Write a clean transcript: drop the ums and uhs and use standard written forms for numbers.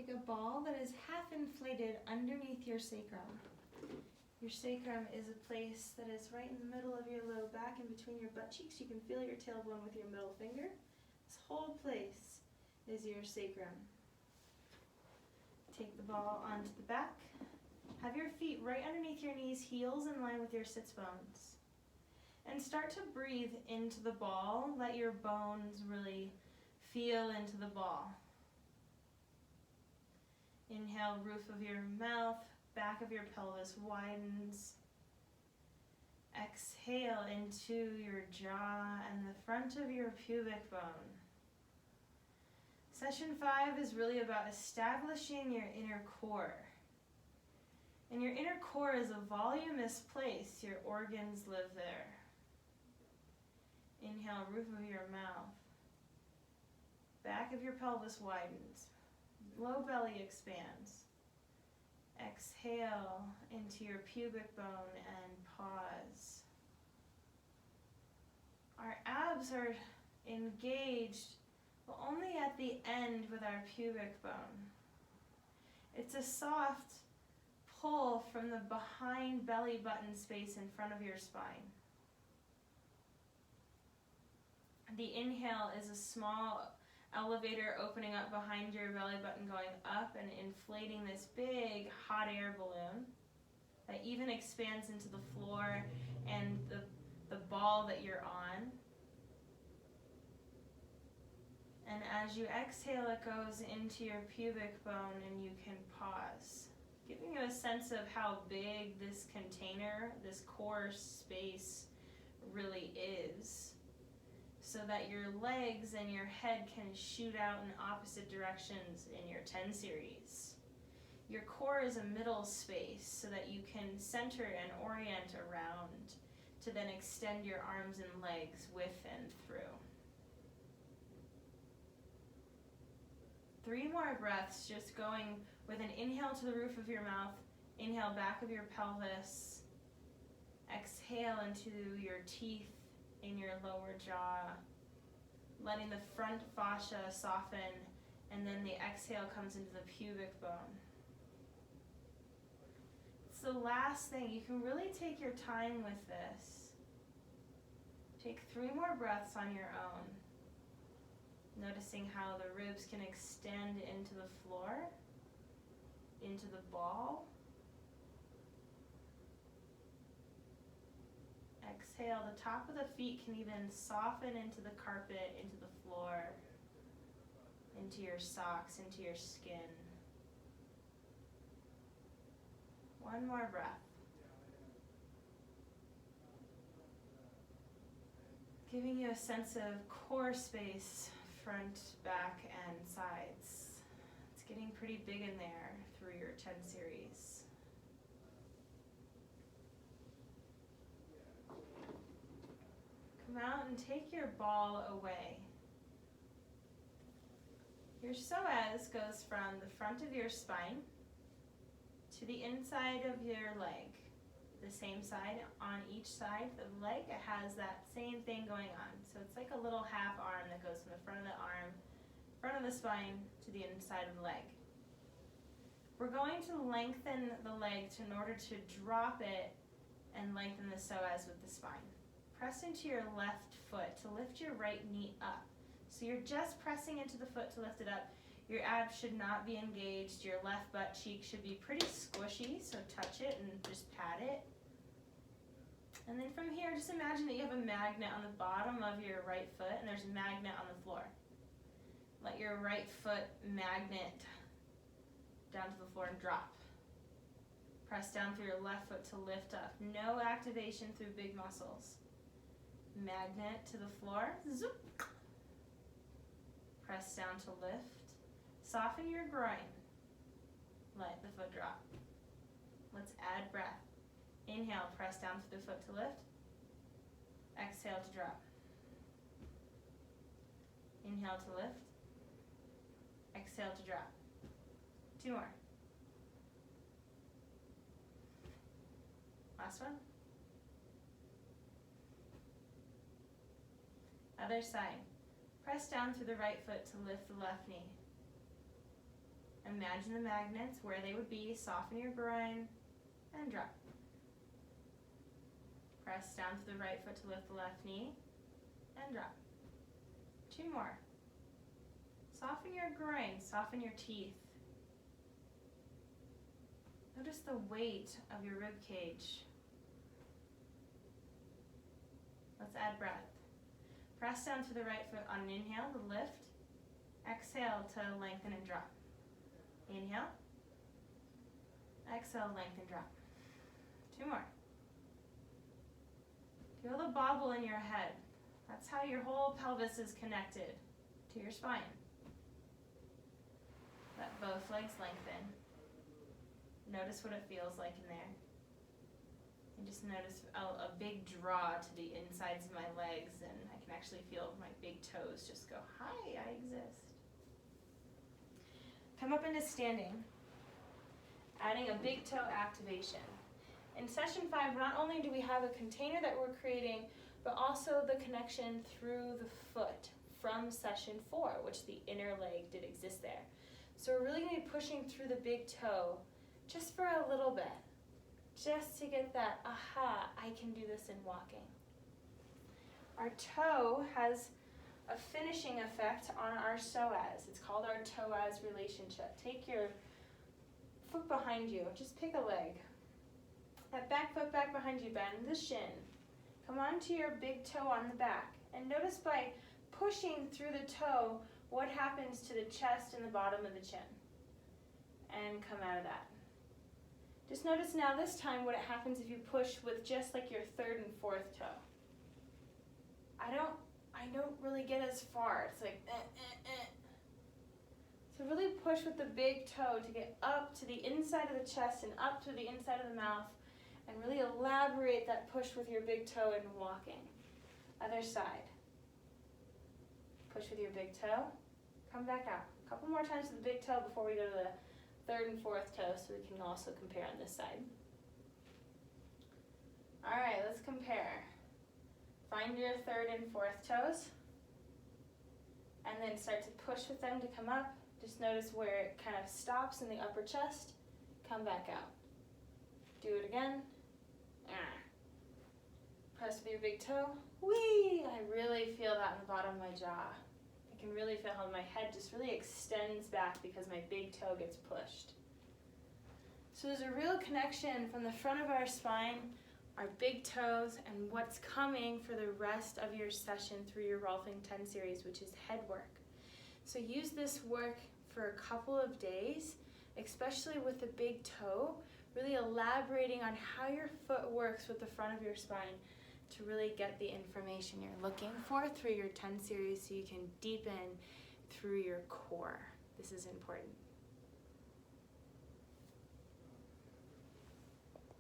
Take a ball that is half inflated underneath your sacrum. Your sacrum is a place that is right in the middle of your low back and between your butt cheeks. You can feel your tailbone with your middle finger. This whole place is your sacrum. Take the ball onto the back. Have your feet right underneath your knees, heels in line with your sits bones. And start to breathe into the ball. Let your bones really feel into the ball. Inhale, roof of your mouth, back of your pelvis widens. Exhale into your jaw and the front of your pubic bone. Session 5 is really about establishing your inner core. And your inner core is a voluminous place. Your organs live there. Inhale, roof of your mouth. Back of your pelvis widens. Low belly expands. Exhale into your pubic bone and pause. Our abs are engaged, but only at the end with our pubic bone. It's a soft pull from the behind belly button space in front of your spine. The inhale is a small elevator opening up behind your belly button, going up and inflating this big hot air balloon that even expands into the floor and the ball that you're on. And as you exhale, it goes into your pubic bone and you can pause, giving you a sense of how big this container, this core space really is, so that your legs and your head can shoot out in opposite directions in your 10 series. Your core is a middle space so that you can center and orient around to then extend your arms and legs with and through. 3 more breaths, just going with an inhale to the roof of your mouth, inhale back of your pelvis, exhale into your teeth in your lower jaw, letting the front fascia soften, and then the exhale comes into the pubic bone. It's the last thing. You can really take your time with this. Take 3 more breaths on your own, noticing how the ribs can extend into the floor, into the ball. Exhale, the top of the feet can even soften into the carpet, into the floor, into your socks, into your skin. 1 more breath. Giving you a sense of core space, front, back, and sides. It's getting pretty big in there through your 10 series. Come out and take your ball away. Your psoas goes from the front of your spine to the inside of your leg. The same side on each side of the leg, it has that same thing going on. So it's like a little half arm that goes from the front of the arm, front of the spine to the inside of the leg. We're going to lengthen the leg in order to drop it and lengthen the psoas with the spine. Press into your left foot to lift your right knee up. So you're just pressing into the foot to lift it up. Your abs should not be engaged. Your left butt cheek should be pretty squishy, so touch it and just pat it. And then from here, just imagine that you have a magnet on the bottom of your right foot and there's a magnet on the floor. Let your right foot magnet down to the floor and drop. Press down through your left foot to lift up. No activation through big muscles. Magnet to the floor. Zoop. Press down to lift. Soften your groin. Let the foot drop. Let's add breath. Inhale, press down through the foot to lift. Exhale to drop. Inhale to lift. Exhale to drop. 2 more. Last one. Other side. Press down through the right foot to lift the left knee. Imagine the magnets where they would be, soften your groin, and drop. Press down to the right foot to lift the left knee, and drop. 2 more. Soften your groin, soften your teeth. Notice the weight of your rib cage. Let's add breath. Press down to the right foot on an inhale to lift. Exhale to lengthen and drop. Inhale. Exhale, lengthen, drop. 2 more. Feel the bobble in your head. That's how your whole pelvis is connected to your spine. Let both legs lengthen. Notice what it feels like in there. And just notice a big draw to the insides of my legs, and I can actually feel my big toes just go, hi, I exist. Come up into standing, adding a big toe activation. In session 5, not only do we have a container that we're creating, but also the connection through the foot from session 4, which the inner leg did exist there. So we're really going to be pushing through the big toe just for a little bit, just to get that, aha, I can do this in walking. Our toe has a finishing effect on our psoas. It's called our toe-as relationship. Take your foot behind you, just pick a leg. That back foot back behind you, bend the shin. Come onto your big toe on the back. And notice by pushing through the toe, what happens to the chest and the bottom of the chin. And come out of that. Just notice now this time what happens if you push with just like your 3rd and 4th toe. I don't really get as far. It's like, So really push with the big toe to get up to the inside of the chest and up to the inside of the mouth, and really elaborate that push with your big toe in walking. Other side. Push with your big toe. Come back out. A couple more times with the big toe before we go to the 3rd and 4th toe, so we can also compare on this side. All right, let's compare. Find your 3rd and 4th toes, and then start to push with them to come up. Just notice where it kind of stops in the upper chest. Come back out. Do it again. Press with your big toe. Whee! I really feel that in the bottom of my jaw. I can really feel how my head just really extends back because my big toe gets pushed. So there's a real connection from the front of our spine, our big toes, and what's coming for the rest of your session through your Rolfing 10 series, which is head work. So use this work for a couple of days, especially with the big toe, really elaborating on how your foot works with the front of your spine to really get the information you're looking for through your 10 series so you can deepen through your core. This is important.